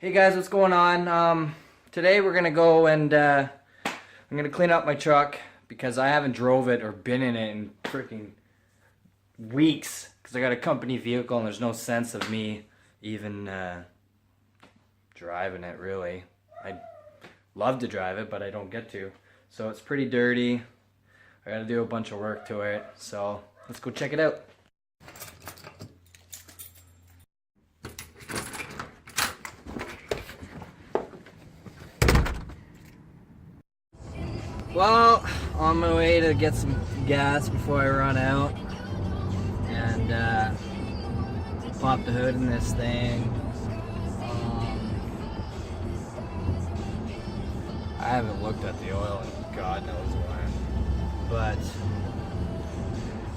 Hey guys, what's going on? Today we're gonna go and I'm gonna clean up my truck because I haven't drove it or been in it in freaking weeks because I got a company vehicle and there's no sense of me even driving it really. I'd love to drive it, but I don't get to. So it's pretty dirty. I gotta do a bunch of work to it. So let's go check it out. Well, on my way to get some gas before I run out and pop the hood in this thing. I haven't looked at the oil in God knows when, but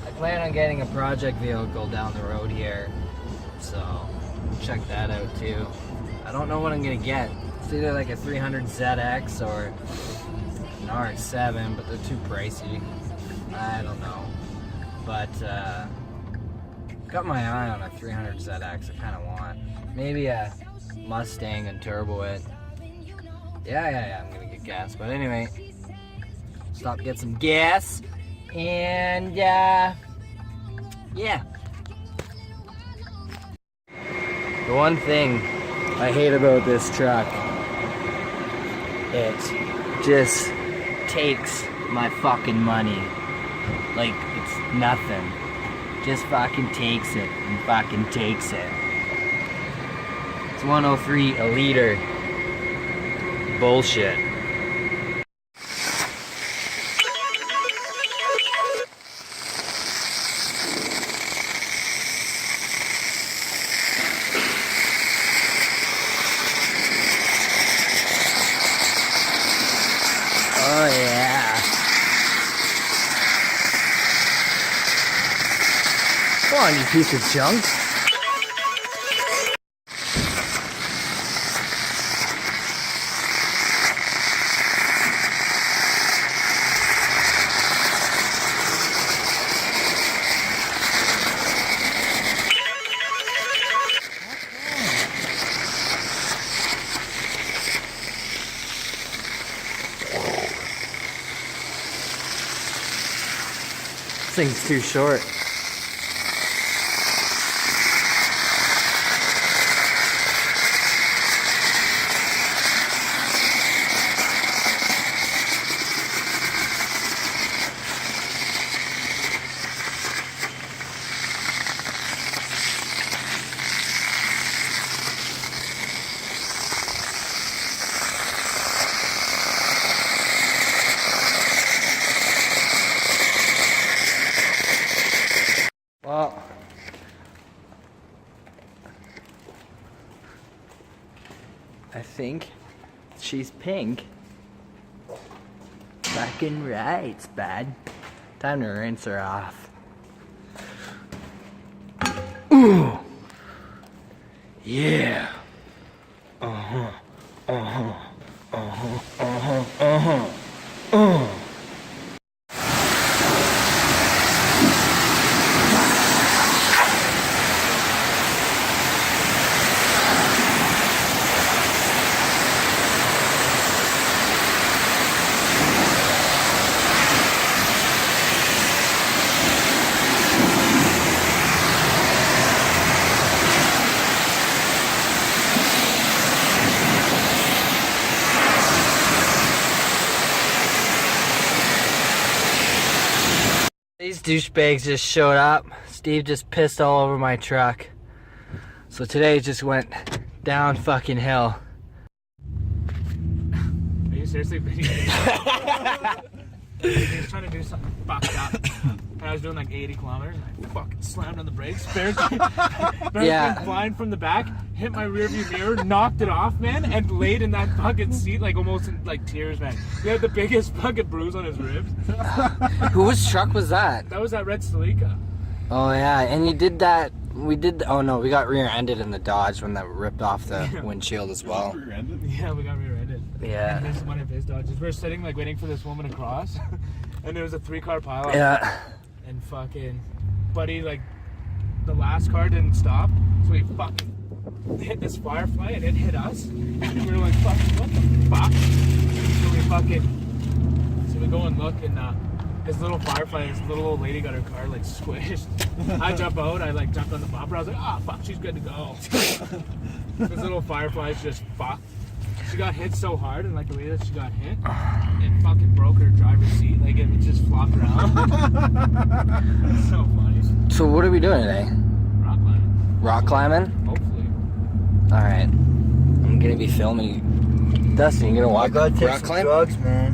I plan on getting a project vehicle down the road here, so check that out too. I don't know what I'm gonna get. It's either like a 300 ZX or RX-7, but they're too pricey. I don't know, but got my eye on a 300 ZX. I kind of want maybe a Mustang and turbo it. Yeah, I'm gonna get gas, but anyway, stop, get some gas, and yeah. The one thing I hate about this truck, it just takes my fucking money like it's nothing. Just fucking takes it and fucking takes it. It's 103 a liter. Bullshit. Oh yeah. Come on, you piece of junk. This thing's too short. Well, I think she's pink. Fucking right, bud. Time to rinse her off. Ooh! Yeah! Uh-huh. These douchebags just showed up. Steve just pissed all over my truck. So today it just went down fucking hill. Are you seriously videotaping? He was trying to do something fucked up. And I was doing like 80 kilometers and I fucking slammed on the brakes. Went blind from the back, hit my rear view mirror, knocked it off, man, and laid in that fucking seat like almost in like tears, man. He had the biggest fucking bruise on his ribs. Whose truck was that? That was that red Celica. Oh yeah, and you did that. We did. Oh no, we got rear-ended in the Dodge when that ripped off the windshield as well. Yeah, we got rear-ended. Yeah. And this is one of his Dodges. We were sitting like waiting for this woman to cross, and there was a 3-car pileup. Yeah. And fucking, buddy, like the last car didn't stop, so he fucking hit this firefly and it hit us. And we were like, fuck, what the fuck? So we go and look, and this little firefly, this little old lady got her car like squished. I jump out, I like jumped on the bumper. I was like, oh fuck, she's good to go. This little firefly's just fucked. She got hit so hard, and like the way that she got hit, it fucking broke her driver's seat. Like it just flopped around. It's so funny. So what are we doing today? Rock climbing. Rock climbing? Hopefully. All right. I'm gonna be filming. Dustin, you gonna I walk gotta take rock some climb? drugs, man.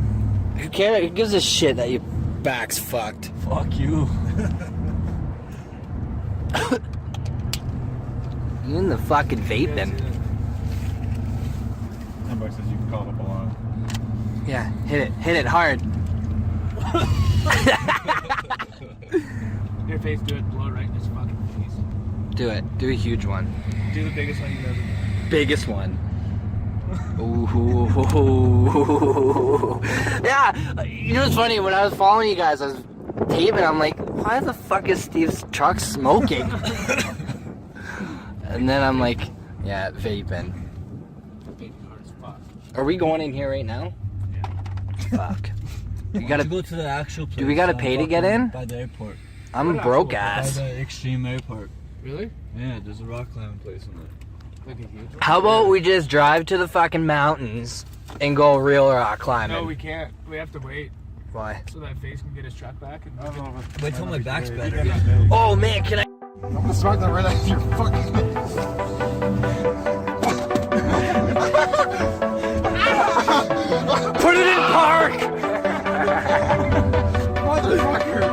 Who cares? Who gives a shit that your back's fucked? Fuck you. You in the fucking vaping? Somebody says you can call up a line. Yeah, hit it hard. Your face, do it, blow it right in his fucking face. Do it. Do a huge one. Do the biggest one you've ever done. Biggest one. Ooh. Yeah, you know what's funny? When I was following you guys, I was taping. I'm like, why the fuck is Steve's truck smoking? And then I'm like, yeah, vaping. Big hard as fuck. Are we going in here right now? Yeah. Fuck. You To gotta. go to the actual place. Do we gotta pay to get in? By the airport. I'm What broke actual- ass. By the Extreme Airport. Really? Yeah, there's a rock climbing place in there. Like a huge one? How about we just drive to the fucking mountains and go real rock climbing? No, we can't. We have to wait Why? so that face can get his truck back. And I don't know if it's- Wait till my back's You better. gotta stay. Oh man, can I? I'm gonna smack that right out of your fucking Put it in park! motherfucker!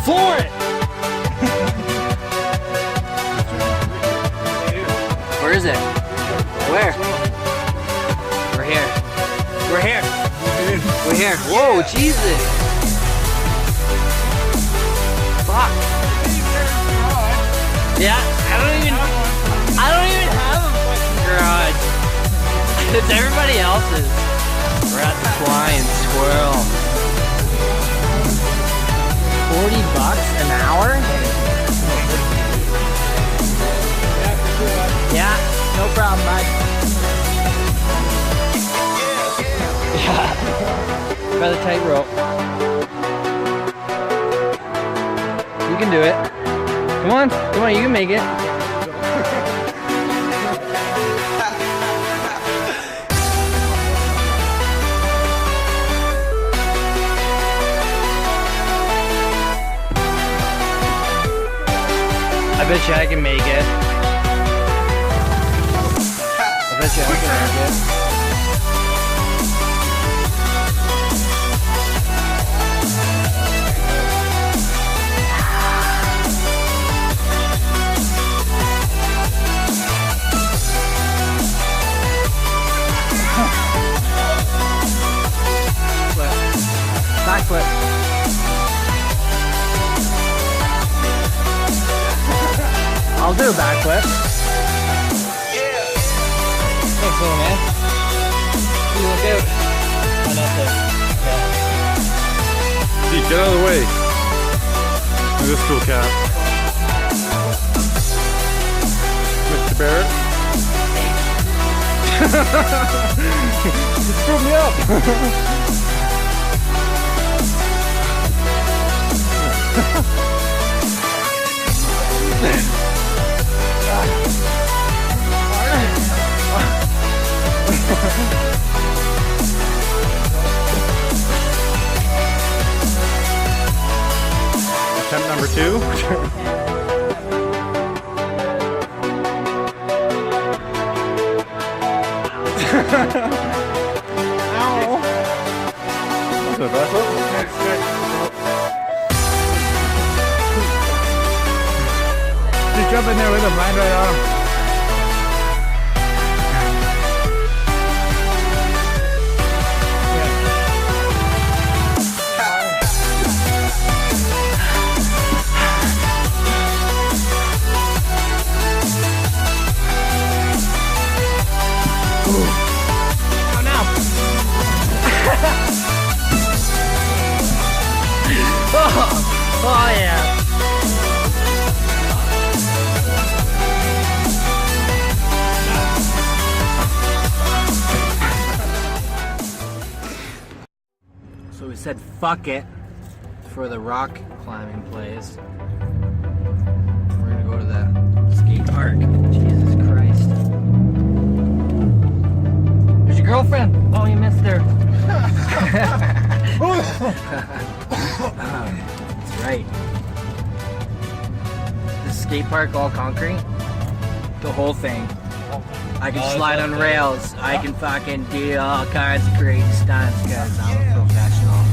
Floor it! Where is it? Where? We're here. We're here. We're here. Whoa, Jesus! Fuck. Yeah, I don't even have a fucking garage. It's everybody else's. We're at the Flying Squirrel. $40 an hour? Yeah, no problem, bud. Yeah. By the tightrope. You can do it. Come on, you can make it. I bet you I can make it. I bet you I can make it. Backflip. I'll do a backflip. Thanks, little man. You look out. Oh, not there. Yeah. Pete, get out of the way. Look at this cool cat. Mr. Barrett. You screwed me up. Attempt number 2. Ow! That's the best one. Just jump in there with him, land right on him. Oh no! Oh yeah. we said fuck it for the rock climbing place. We're gonna go to the skate park. Jesus Christ. There's your girlfriend. Oh, you missed her. That's right. The skate park all concrete? The whole thing. I can slide on rails. I can fucking do all kinds of crazy stunts because I'm a professional.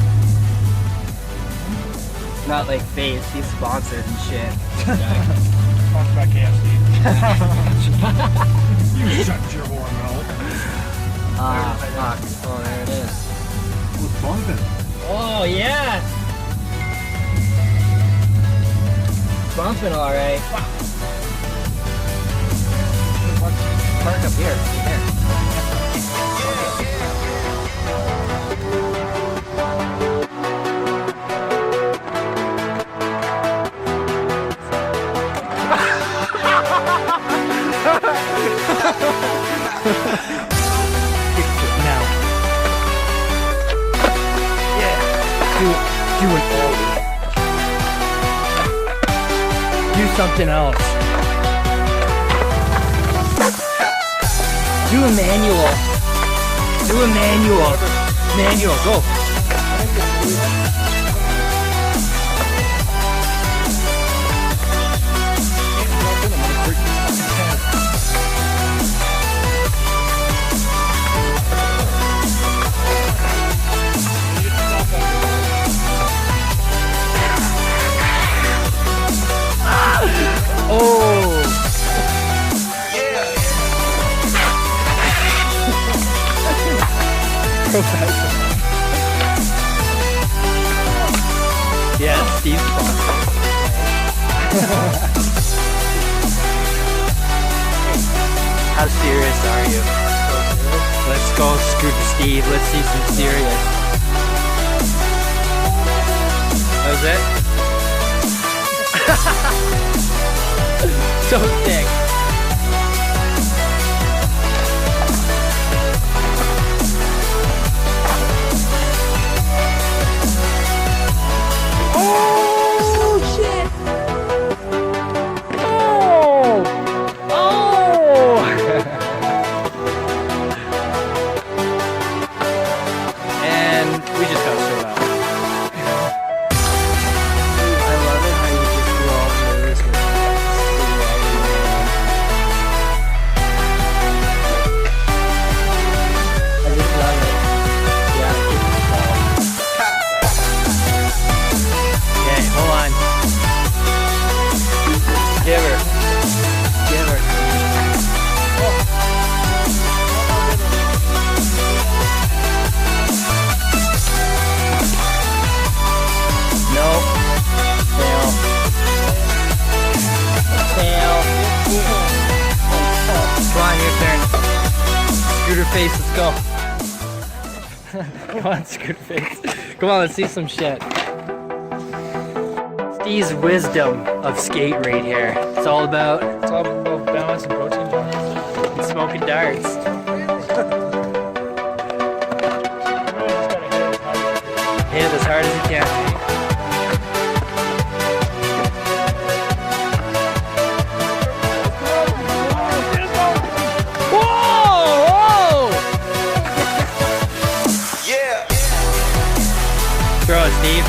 Not like Face, he's sponsored and shit. Sponsored by KFC. You shut your whore mouth. Ah, fuck. Oh, there it is. What's bumping? Oh, yeah! Bumping alright. Park up here. Now. Yeah. Do an ollie. Do something else. Do a manual. Do a manual. Manual, go. Oh. Yeah, Steve's fun. How serious are you? Let's go, Scooter Steve. Let's see some serious. That was it? So sick. Face, let's go. Come on, Scooter Face. Come on, let's see some shit. Steve's wisdom of skate right here. It's all about Balance and protein bars. smoking darts. Hit it as hard as you can. Throw it, Steve.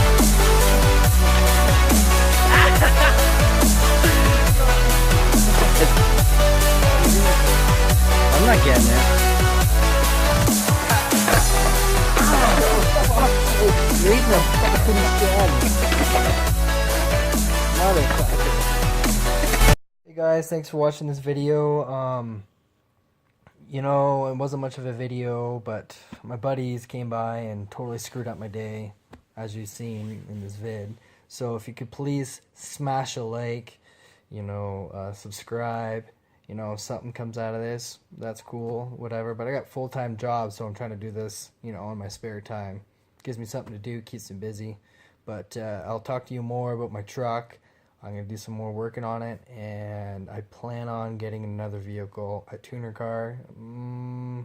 I'm not getting it. Hey guys, thanks for watching this video. You know, it wasn't much of a video, but my buddies came by and totally screwed up my day, as you've seen in this vid. So if you could please smash a like, you know, subscribe, you know, if something comes out of this, that's cool, whatever. But I got full-time jobs, so I'm trying to do this, you know, on my spare time. Gives me something to do, keeps me busy. But I'll talk to you more about my truck. I'm going to do some more working on it, and I plan on getting another vehicle, a tuner car. I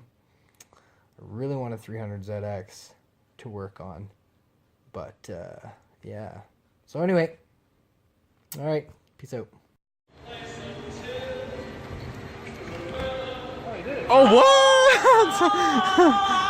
really want a 300ZX to work on. But yeah. So anyway, all right. Peace out. Oh, what?